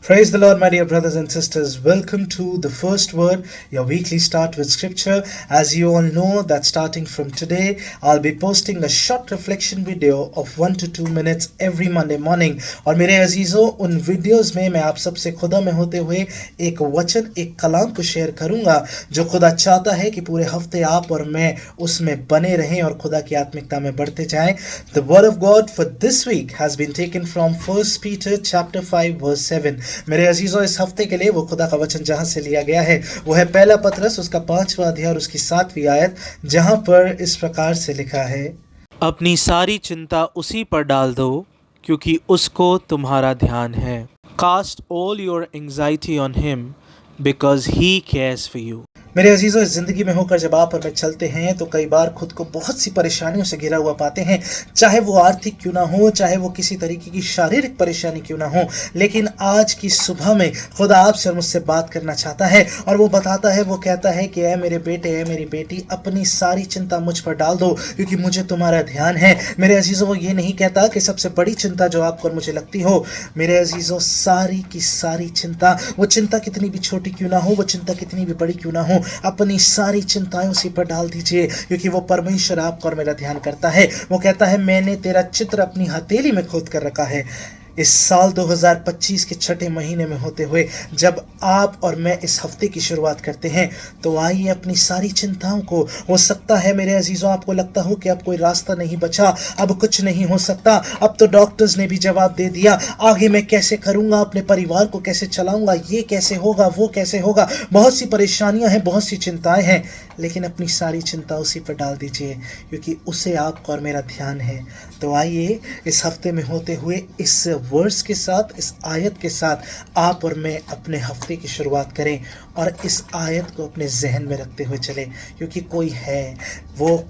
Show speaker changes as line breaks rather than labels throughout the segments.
Praise the Lord, my dear brothers and sisters. Welcome to the first word, your weekly start with scripture. As you all know, that starting from today, I'll be posting a short reflection video of 1 to 2 minutes every Monday morning. और मेरे अजीजों, उन videos में मैं आप सबसे खुदा में होते हुए एक वचन, एक कलाम को शेयर करूंगा जो खुदा चाहता है कि पूरे हफ्ते आप और मैं उसमें बने रहें और खुदा की आत्मिकता में बढ़ते जाएं. The word of God for this week has been taken from 1 Peter chapter 5 verse 7. मेरे अजीजों, इस हफ्ते के लिए वो खुदा का वचन जहां से लिया गया है वो है पहला पतरस उसका 5वां अध्याय और उसकी 7वीं आयत, जहां पर इस प्रकार से लिखा है,
अपनी सारी चिंता उसी पर डाल दो क्योंकि उसको तुम्हारा ध्यान है. Cast all your anxiety on him because he cares for you.
मेरे अजीजों, इस ज़िंदगी में होकर जब आप और मैं चलते हैं तो कई बार खुद को बहुत सी परेशानियों से घिरा हुआ पाते हैं, चाहे वो आर्थिक क्यों ना हो, चाहे वो किसी तरीके की शारीरिक परेशानी क्यों ना हो. लेकिन आज की सुबह में खुदा आपसे और मुझसे बात करना चाहता है और वो बताता है, वो कहता है कि ऐ मेरे बेटे, ऐ मेरी बेटी, अपनी सारी चिंता मुझ पर डाल दो क्योंकि मुझे तुम्हारा ध्यान है. मेरे अजीजों, वो ये नहीं कहता कि सबसे बड़ी चिंता जो आपको और मुझे लगती हो. मेरे अजीजों, सारी की सारी चिंता, वो चिंता कितनी भी छोटी क्यों ना हो, वो चिंता कितनी भी बड़ी क्यों ना हो, अपनी सारी चिंताएं उसी पर डाल दीजिए क्योंकि वो परमेश्वर आपका और मेरा ध्यान करता है. वो कहता है, मैंने तेरा चित्र अपनी हथेली में खोद कर रखा है. इस साल 2025 के छठे महीने में होते हुए जब आप और मैं इस हफ्ते की शुरुआत करते हैं तो आइए अपनी सारी चिंताओं को, हो सकता है मेरे अजीजों आपको लगता हो कि अब कोई रास्ता नहीं बचा, अब कुछ नहीं हो सकता, अब तो डॉक्टर्स ने भी जवाब दे दिया, आगे मैं कैसे करूंगा, अपने परिवार को कैसे चलाऊंगा, ये कैसे होगा, वो कैसे होगा, बहुत सी परेशानियां हैं, बहुत सी चिंताएं हैं. लेकिन अपनी सारी चिंता उसी पर डाल दीजिए क्योंकि उसे आपका और मेरा ध्यान है. तो आइए इस हफ्ते में होते हुए इस वर्ड्स के साथ, इस आयत के साथ आप और मैं अपने हफ्ते की शुरुआत करें और इस आयत को अपने जहन में रखते हुए चलें क्योंकि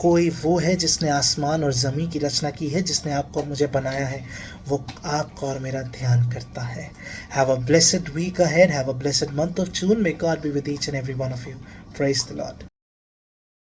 कोई वो है जिसने आसमान और ज़मीन की रचना की है, जिसने आपको और मुझे बनाया है, वो आपका और मेरा ध्यान करता है. Have a blessed week ahead, have a blessed month of June. May God be with each and every one of you. Praise the Lord.